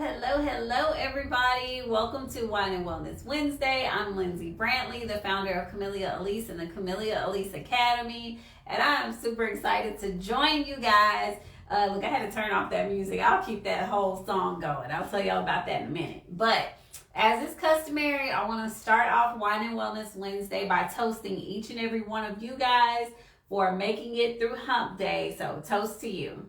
Hello, everybody. Welcome to Wine and Wellness Wednesday. I'm Lindsay Brantley, the founder of Camellia Alise and the Camellia Alise Academy, and I am super excited to join you guys. Look, I had to turn off that music. I'll keep that whole song going. I'll tell y'all about that in a minute. But as is customary, I want to start off Wine and Wellness Wednesday by toasting each and every one of you guys for making it through Hump Day. So toast to you.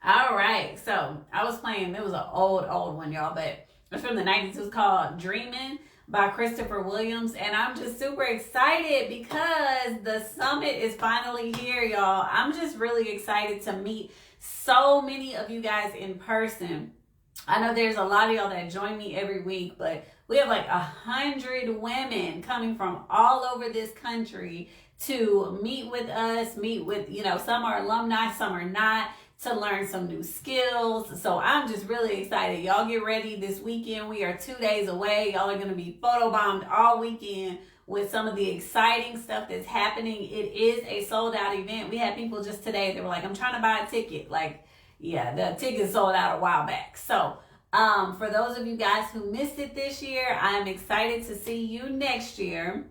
All right, so I was playing, it was an old one, y'all, but it's from the 90s. It was called Dreamin' by Christopher Williams, and I'm just super excited because the summit is finally here, y'all. I'm just really excited to meet so many of you guys in person. I know there's a lot of y'all that join me every week, but we have like 100 women coming from all over this country to meet with us, some are alumni, some are not, to learn some new skills. So I'm just really excited. Y'all get ready this weekend. We are 2 days away. Y'all are going to be photobombed all weekend with some of the exciting stuff that's happening. It is a sold out event. We had people just today that were like, I'm trying to buy a ticket. Like, yeah, the ticket sold out a while back. So for those of you guys who missed it this year, I'm excited to see you next year.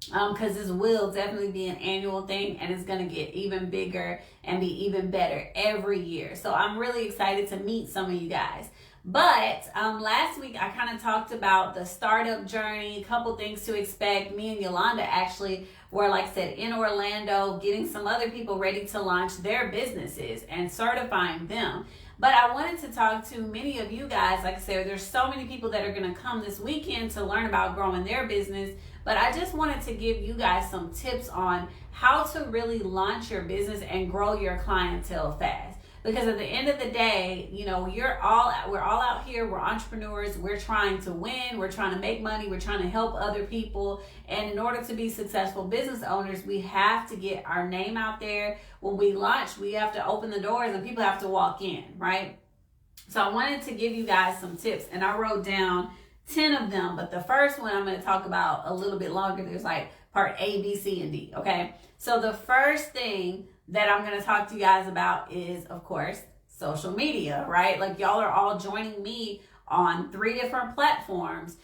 Because this will definitely be an annual thing, and it's going to get even bigger and be even better every year. So I'm really excited to meet some of you guys. But last week I kind of talked about the startup journey, a couple things to expect. Me and Yolanda actually were, like I said, in Orlando getting some other people ready to launch their businesses and certifying them. But I wanted to talk to many of you guys. Like I said, there's so many people that are going to come this weekend to learn about growing their business. But I just wanted to give you guys some tips on how to really launch your business and grow your clientele fast. Because at the end of the day, we're all out here, we're entrepreneurs, we're trying to win, we're trying to make money, we're trying to help other people. And in order to be successful business owners, we have to get our name out there. When we launch, we have to open the doors and people have to walk in, right? So I wanted to give you guys some tips, and I wrote down 10 of them, but the first one I'm going to talk about a little bit longer. There's like part A, B, C, and D, okay? So the first thing that I'm going to talk to you guys about is, of course, social media, right? Like, y'all are all joining me on 3 different platforms.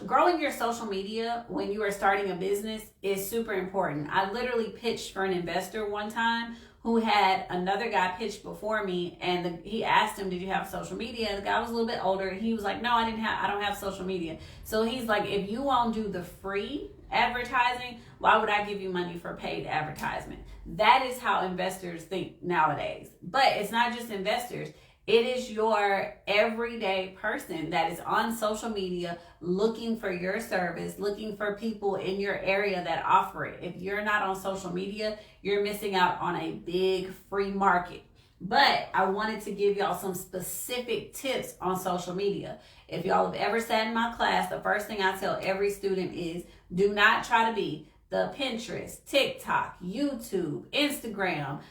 Growing your social media when you are starting a business is super important. I literally pitched for an investor one time who had another guy pitch before me, and he asked him, did you have social media? The guy was a little bit older. He was like, no, I don't have social media. So he's like, if you won't do the free advertising, why would I give you money for paid advertisement? That is how investors think nowadays. But it's not just investors. It is your everyday person that is on social media looking for your service, looking for people in your area that offer it. If you're not on social media, you're missing out on a big free market. But I wanted to give y'all some specific tips on social media. If y'all have ever sat in my class, the first thing I tell every student is, do not try to be the Pinterest, TikTok, YouTube, Instagram,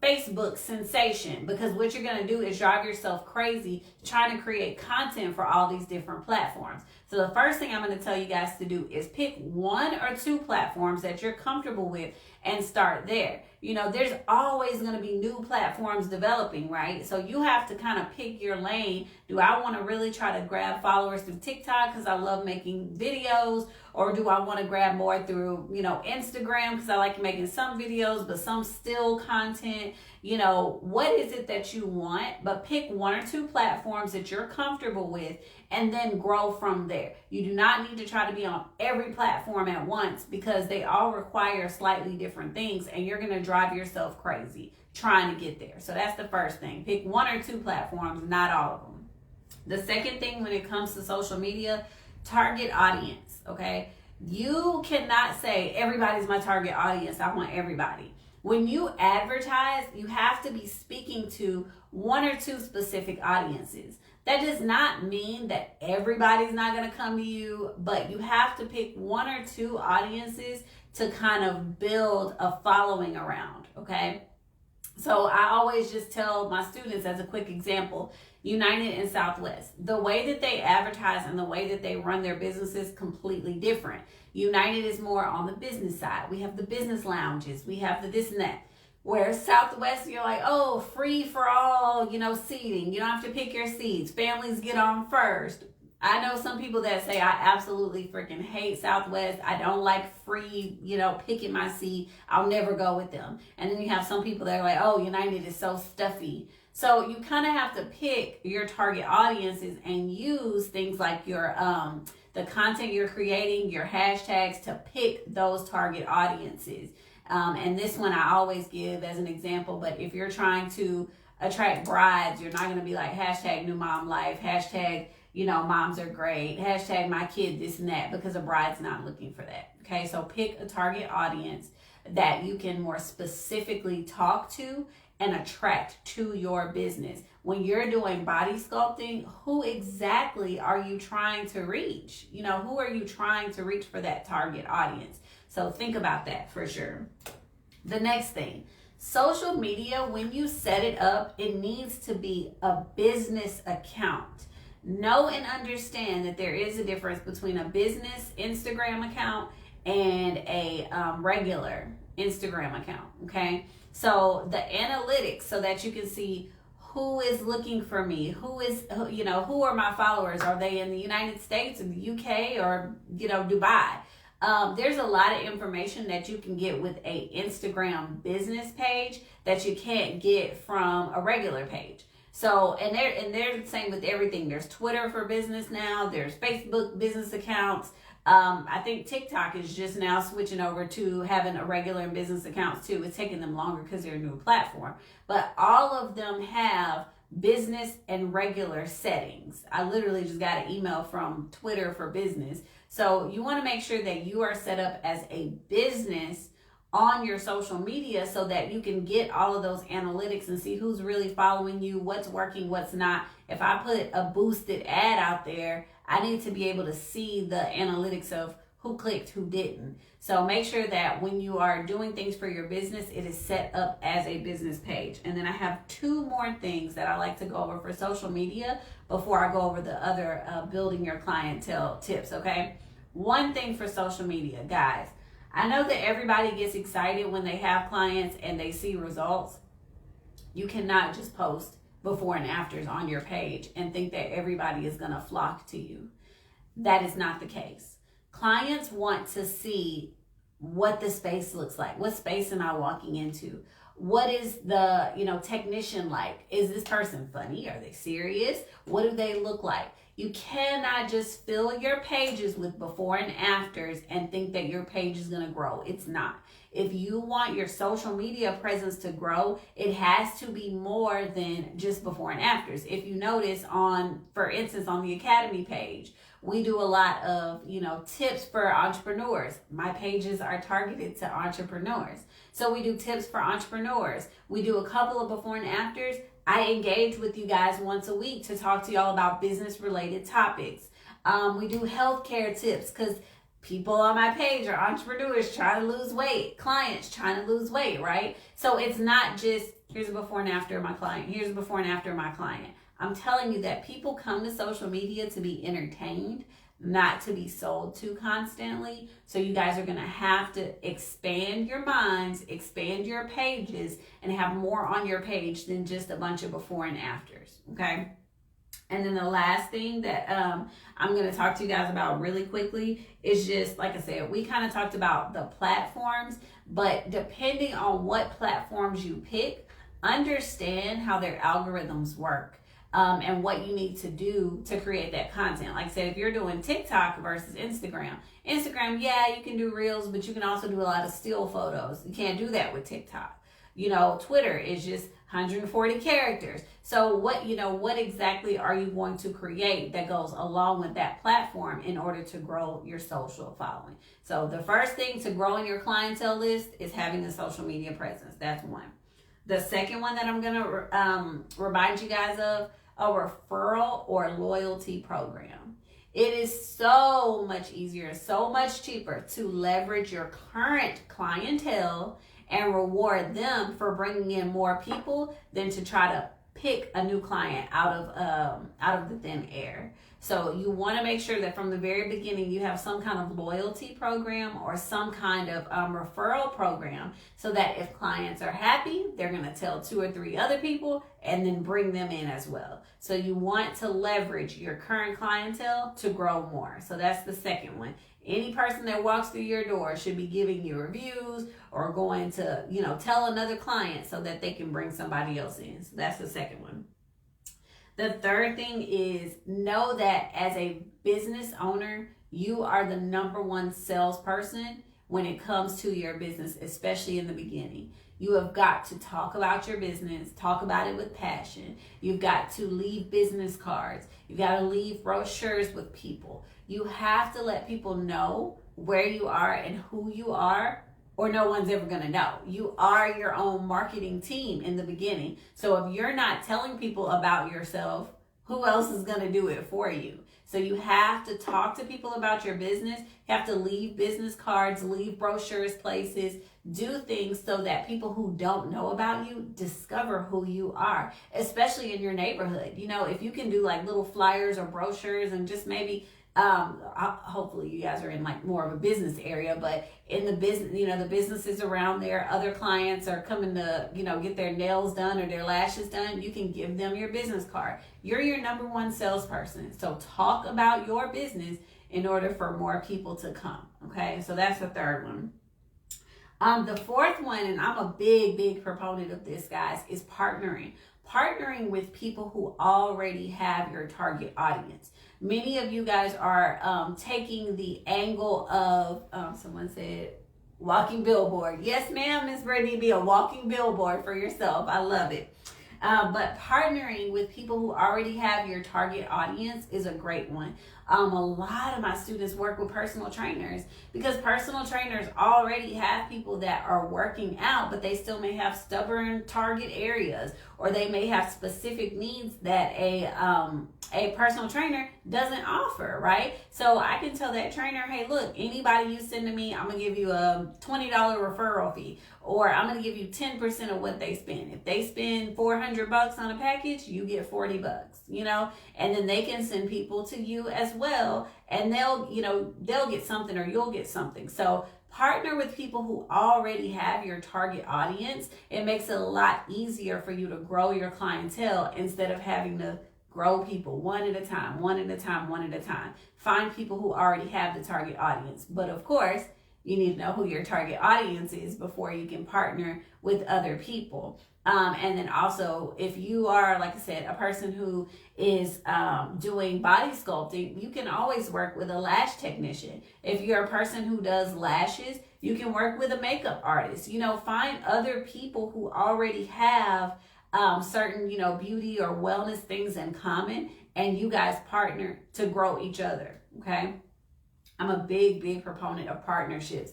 Facebook sensation, because what you're going to do is drive yourself crazy trying to create content for all these different platforms. So the first thing I'm going to tell you guys to do is pick 1 or 2 platforms that you're comfortable with and start there. There's always going to be new platforms developing, right? So you have to kind of pick your lane. Do I want to really try to grab followers through TikTok because I love making videos? Or do I want to grab more through, Instagram because I like making some videos, but some still content? What is it that you want? But pick 1 or 2 platforms that you're comfortable with and then grow from there. You do not need to try to be on every platform at once because they all require slightly different things, and you're going to drive yourself crazy trying to get there. So that's the first thing. Pick 1 or 2 platforms, not all of them. The second thing when it comes to social media, target audience, okay? You cannot say everybody's my target audience. I want everybody. When you advertise, you have to be speaking to 1 or 2 specific audiences. That does not mean that everybody's not going to come to you, but you have to pick 1 or 2 audiences to kind of build a following around, okay? So I always just tell my students, as a quick example, United and Southwest, the way that they advertise and the way that they run their business is completely different. United is more on the business side. We have the business lounges. We have the this and that. Where Southwest, you're like, oh, free for all, seating. You don't have to pick your seats. Families get on first. I know some people that say, I absolutely freaking hate Southwest. I don't like free, picking my seat. I'll never go with them. And then you have some people that are like, oh, United is so stuffy. So you kind of have to pick your target audiences and use things like your the content you're creating, your hashtags to pick those target audiences. And this one I always give as an example, but if you're trying to attract brides, you're not going to be like hashtag new mom life, hashtag, moms are great, hashtag my kid this and that, because a bride's not looking for that. Okay, so pick a target audience that you can more specifically talk to and attract to your business. When you're doing body sculpting, who exactly are you trying to reach? Who are you trying to reach for that target audience? So think about that for sure. The next thing, social media, when you set it up, it needs to be a business account. Know and understand that there is a difference between a business Instagram account and a regular Instagram account, okay? So the analytics, so that you can see who is looking for me, who are my followers? Are they in the United States or the UK or, Dubai? There's a lot of information that you can get with a Instagram business page that you can't get from a regular page. So, and they're the same with everything. There's Twitter for business now. There's Facebook business accounts. I think TikTok is just now switching over to having a regular and business accounts too. It's taking them longer because they're a new platform. But all of them have business and regular settings. I literally just got an email from Twitter for business. So you want to make sure that you are set up as a business on your social media so that you can get all of those analytics and see who's really following you, what's working, what's not. If I put a boosted ad out there, I need to be able to see the analytics of who clicked, who didn't. So make sure that when you are doing things for your business, it is set up as a business page. And then I have two more things that I like to go over for social media before I go over the other building your clientele tips, okay? One thing for social media, guys. I know that everybody gets excited when they have clients and they see results. You cannot just post before and afters on your page and think that everybody is going to flock to you. That is not the case. Clients want to see what the space looks like. What space am I walking into? What is the, technician like? Is this person funny? Are they serious? What do they look like? You cannot just fill your pages with before and afters and think that your page is going to grow. It's not. If you want your social media presence to grow, it has to be more than just before and afters. If you notice for instance, on the Academy page, we do a lot of, tips for entrepreneurs. My pages are targeted to entrepreneurs. So we do tips for entrepreneurs. We do a couple of before and afters. I engage with you guys once a week to talk to y'all about business related topics. We do healthcare tips because people on my page are entrepreneurs trying to lose weight, clients trying to lose weight, right? So it's not just here's a before and after of my client, here's a before and after of my client. I'm telling you that people come to social media to be entertained, not to be sold to constantly. So you guys are going to have to expand your minds, expand your pages, and have more on your page than just a bunch of before and afters, okay? And then the last thing that I'm going to talk to you guys about really quickly is just, like I said, we kind of talked about the platforms, but depending on what platforms you pick, understand how their algorithms work. And what you need to do to create that content. Like I said, if you're doing TikTok versus Instagram, yeah, you can do reels, but you can also do a lot of still photos. You can't do that with TikTok. Twitter is just 140 characters. So what exactly are you going to create that goes along with that platform in order to grow your social following? So the first thing to growing your clientele list is having a social media presence. That's one. The second one that I'm going to remind you guys of, a referral or loyalty program. It is so much easier, so much cheaper to leverage your current clientele and reward them for bringing in more people than to try to pick a new client out of the thin air. So you want to make sure that from the very beginning you have some kind of loyalty program or some kind of referral program, so that if clients are happy, they're going to tell 2 or 3 other people and then bring them in as well. So you want to leverage your current clientele to grow more. So that's the second one. Any person that walks through your door should be giving you reviews or going to, tell another client so that they can bring somebody else in. So that's the second one. The third thing is, know that as a business owner, you are the number one salesperson when it comes to your business, especially in the beginning. You have got to talk about your business, talk about it with passion. You've got to leave business cards. You've got to leave brochures with people. You have to let people know where you are and who you are, or no one's ever going to know. You are your own marketing team in the beginning. So if you're not telling people about yourself, who else is going to do it for you? So you have to talk to people about your business. You have to leave business cards, leave brochures places, do things so that people who don't know about you discover who you are, especially in your neighborhood. If you can do like little flyers or brochures and just maybe hopefully you guys are in like more of a business area, but in the business, the businesses around there, other clients are coming to, get their nails done or their lashes done. You can give them your business card. You're your number one salesperson. So talk about your business in order for more people to come. Okay. So that's the third one. The fourth one, and I'm a big proponent of this, guys, is partnering with people who already have your target audience. Many of you guys are taking the angle of, someone said, walking billboard. Yes, ma'am, Miss Brittany, be a walking billboard for yourself. I love it. But partnering with people who already have your target audience is a great one. A lot of my students work with personal trainers because personal trainers already have people that are working out, but they still may have stubborn target areas, or they may have specific needs that a personal trainer doesn't offer, right? So I can tell that trainer, hey, look, anybody you send to me, I'm going to give you a $20 referral fee, or I'm going to give you 10% of what they spend. If they spend $400 on a package, you get $40, and then they can send people to you as well, and they'll get something or you'll get something. So partner with people who already have your target audience. It makes it a lot easier for you to grow your clientele instead of having to grow people one at a time. Find people who already have the target audience. But of course, you need to know who your target audience is before you can partner with other people. And then also, if you are, like I said, a person who is doing body sculpting, you can always work with a lash technician. If you're a person who does lashes, you can work with a makeup artist. Find other people who already have certain, beauty or wellness things in common, and you guys partner to grow each other. Okay. I'm a big proponent of partnerships.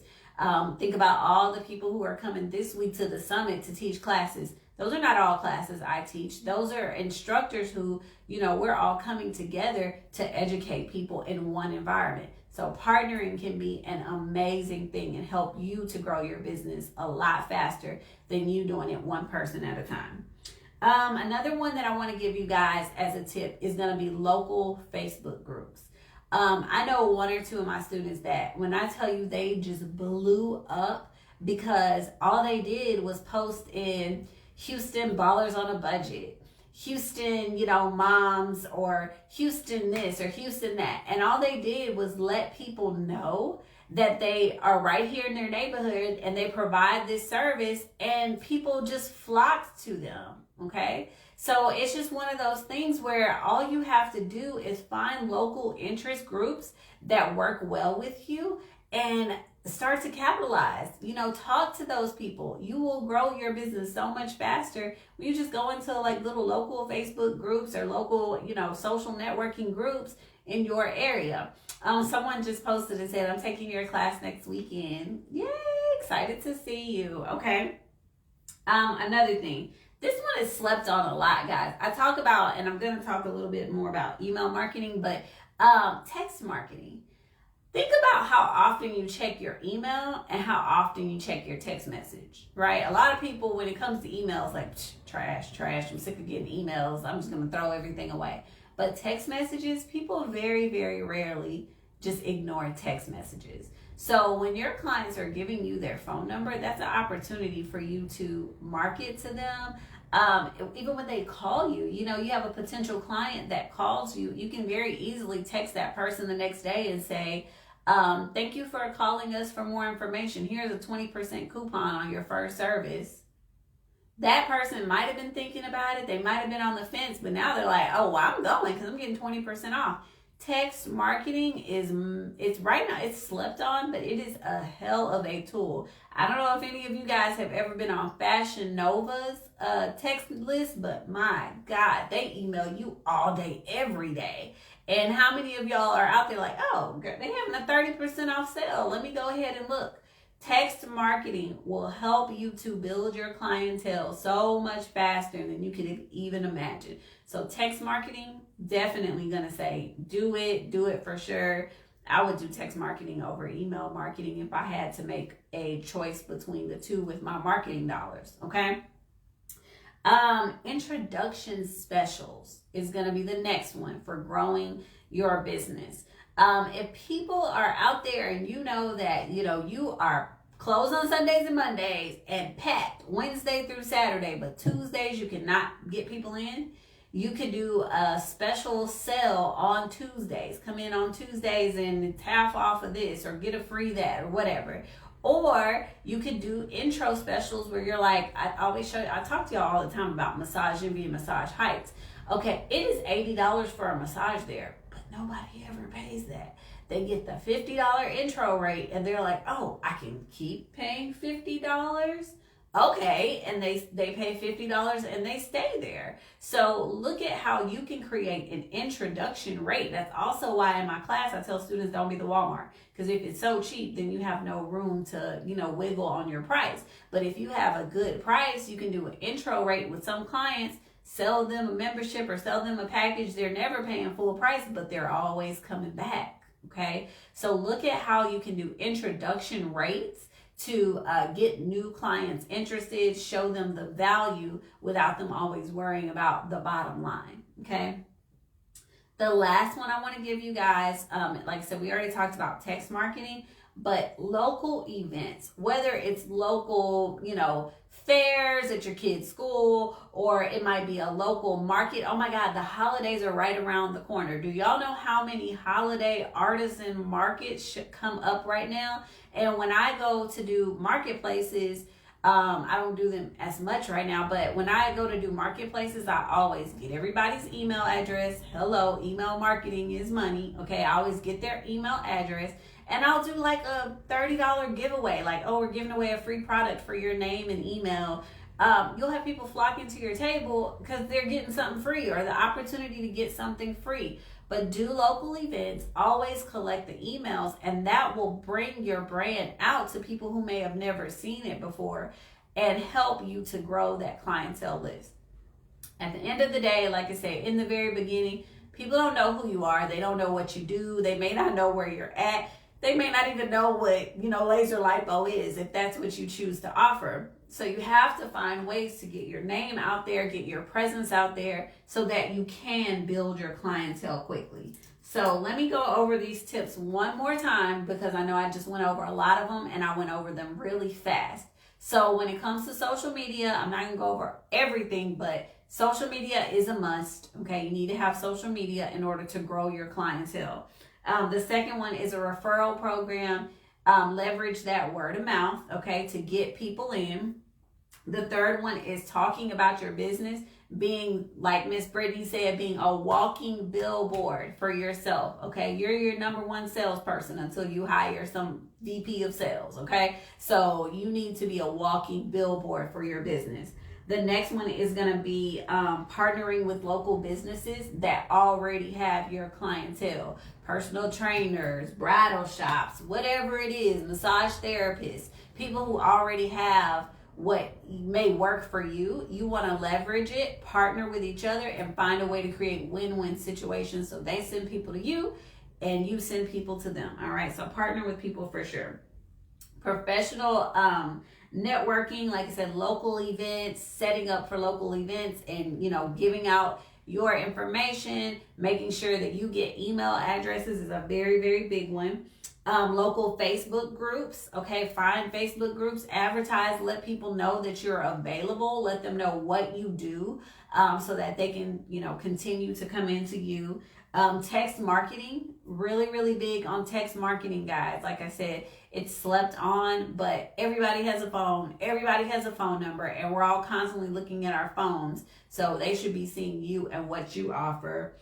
Think about all the people who are coming this week to the summit to teach classes. Those are not all classes I teach. Those are instructors who, we're all coming together to educate people in one environment. So partnering can be an amazing thing and help you to grow your business a lot faster than you doing it one person at a time. Another one that I want to give you guys as a tip is going to be local Facebook groups. I know 1 or 2 of my students that when I tell you they just blew up because all they did was post in Houston Ballers on a Budget, Houston, moms, or Houston this or Houston that. And all they did was let people know that they are right here in their neighborhood and they provide this service, and people just flocked to them. Okay. So it's just one of those things where all you have to do is find local interest groups that work well with you and start to capitalize. Talk to those people. You will grow your business so much faster when you just go into like little local Facebook groups or local, social networking groups in your area. Someone just posted and said, I'm taking your class next weekend. Yay, excited to see you. Okay. Another thing. This one is slept on a lot, guys. I talk about, and I'm going to talk a little bit more about email marketing, but text marketing. think about how often you check your email and how often you check your text message, right? A lot of people, when it comes to emails, like, trash, I'm sick of getting emails. I'm just going to throw everything away. But text messages, people very, very rarely just ignore text messages. So when your clients are giving you their phone number, that's an opportunity for you to market to them. Even when they call you, you have a potential client that calls you, you can very easily text that person the next day and say, thank you for calling us for more information. Here's a 20% coupon on your first service. That person might have been thinking about it. They might have been on the fence, but now they're like, oh, well, I'm going because I'm getting 20% off. Text marketing it's right now, it's slept on, but it is a hell of a tool. I don't know if any of you guys have ever been on Fashion Nova's text list, but my God, they email you all day, every day. And how many of y'all are out there like, oh, they're having a 30% off sale. Let me go ahead and look. Text marketing will help you to build your clientele so much faster than you could even imagine. So text marketing, definitely going to say, do it for sure. I would do text marketing over email marketing if I had to make a choice between the two with my marketing dollars, okay? Introduction specials is going to be the next one for growing your business. If people are out there and you know that, you are closed on Sundays and Mondays and packed Wednesday through Saturday, but Tuesdays you cannot get people in, you could do a special sale on Tuesdays. Come in on Tuesdays and half off of this or get a free that or whatever. Or you could do intro specials where you're like, I always show you, I talk to y'all all the time about Massage Envy and Massage Heights. Okay, it is $80 for a massage there, but nobody ever pays that. They get the $50 intro rate and they're like, oh, I can keep paying $50? Okay, and they pay $50 and they stay there. So look at how you can create an introduction rate. That's also why in my class I tell students, don't be the Walmart. Because if it's so cheap, then you have no room to, wiggle on your price. But if you have a good price, you can do an intro rate with some clients, sell them a membership or sell them a package. They're never paying full price, but they're always coming back. Okay, so look at how you can do introduction rates to get new clients interested, show them the value without them always worrying about the bottom line. Okay. The last one I want to give you guys, like I said, we already talked about text marketing, but local events, whether it's local, fairs at your kid's school, or it might be a local market. Oh my God, the holidays are right around the corner. Do y'all know how many holiday artisan markets should come up right now? And when I go to do marketplaces, I don't do them as much right now, but when I go to do marketplaces, I always get everybody's email address. Hello, email marketing is money. Okay, I always get their email address. And I'll do like a $30 giveaway, like, oh, we're giving away a free product for your name and email. You'll have people flocking to your table because they're getting something free or the opportunity to get something free. But do local events, always collect the emails, and that will bring your brand out to people who may have never seen it before and help you to grow that clientele list. At the end of the day, like I say, in the very beginning, people don't know who you are. They don't know what you do. They may not know where you're at. They may not even know what, laser lipo is, if that's what you choose to offer. So you have to find ways to get your name out there, get your presence out there so that you can build your clientele quickly. So let me go over these tips one more time because I know I just went over a lot of them and I went over them really fast. So when it comes to social media, I'm not going to go over everything, but social media is a must. Okay, you need to have social media in order to grow your clientele. The second one is a referral program. Leverage that word of mouth, okay, to get people in. The third one is talking about your business, being, like Miss Brittany said, being a walking billboard for yourself, okay? You're your number one salesperson until you hire some VP of sales, okay? So you need to be a walking billboard for your business. The next one is going to be partnering with local businesses that already have your clientele. Personal trainers, bridal shops, whatever it is, massage therapists, people who already have what may work for you. You want to leverage it, partner with each other, and find a way to create win-win situations so they send people to you and you send people to them. All right, so partner with people for sure. Professional networking, like I said, local events, setting up for local events, and giving out your information, making sure that you get email addresses is a very, very big one. Local Facebook groups, okay, find Facebook groups, advertise, let people know that you're available, let them know what you do, so that they can continue to come into you. Text marketing, really, really big on text marketing, guys. Like I said, it's slept on, but everybody has a phone, everybody has a phone number, and we're all constantly looking at our phones, so they should be seeing you and what you offer.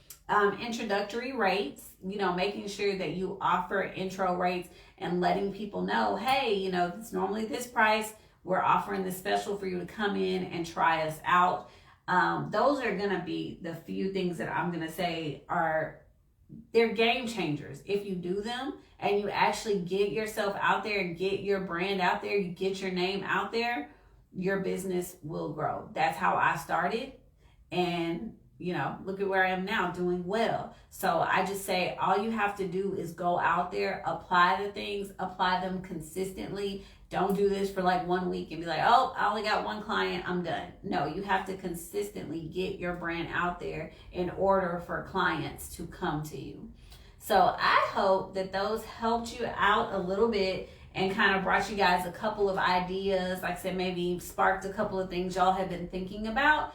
Introductory rates, making sure that you offer intro rates and letting people know, hey, it's normally this price, we're offering this special for you to come in and try us out. Those are going to be the few things that I'm going to say they're game changers. If you do them and you actually get yourself out there and get your brand out there, you get your name out there, your business will grow. That's how I started. And look at where I am now, doing well. So I just say all you have to do is go out there, apply the things, apply them consistently. Don't do this for like 1 week and be like, oh, I only got one client, I'm done. No, you have to consistently get your brand out there in order for clients to come to you. So I hope that those helped you out a little bit and kind of brought you guys a couple of ideas. Like I said, maybe sparked a couple of things y'all have been thinking about.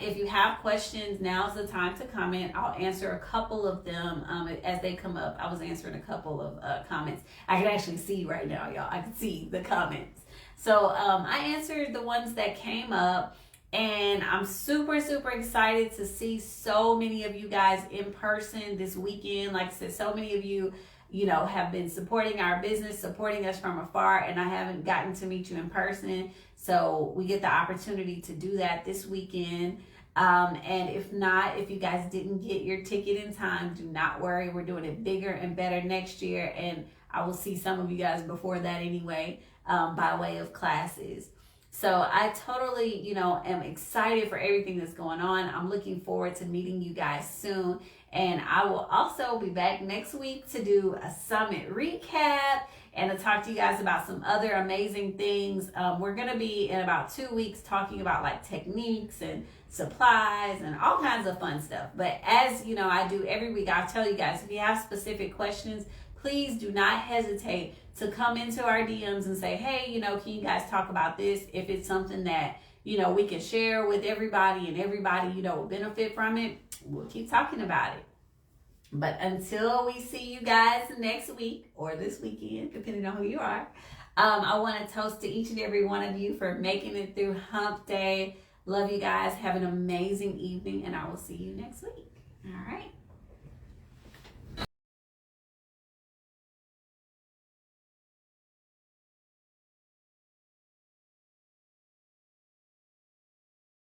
If you have questions, now's the time to comment. I'll answer a couple of them as they come up. I was answering a couple of comments. I can actually see right now, y'all. I can see the comments. So I answered the ones that came up, and I'm super, super excited to see so many of you guys in person this weekend. Like I said, so many of you have been supporting our business, supporting us from afar, and I haven't gotten to meet you in person. So we get the opportunity to do that this weekend. And if not, if you guys didn't get your ticket in time, do not worry. We're doing it bigger and better next year. And I will see some of you guys before that anyway, by way of classes. So I totally, am excited for everything that's going on. I'm looking forward to meeting you guys soon. And I will also be back next week to do a summit recap and to talk to you guys about some other amazing things. We're going to be in about 2 weeks talking about like techniques and supplies and all kinds of fun stuff. But as I do every week, I'll tell you guys, if you have specific questions, please do not hesitate to come into our DMs and say, hey, can you guys talk about this? If it's something that, we can share with everybody and everybody, will benefit from it, we'll keep talking about it. But until we see you guys next week or this weekend, depending on who you are, I want to toast to each and every one of you for making it through Hump Day. Love you guys. Have an amazing evening, and I will see you next week. All right.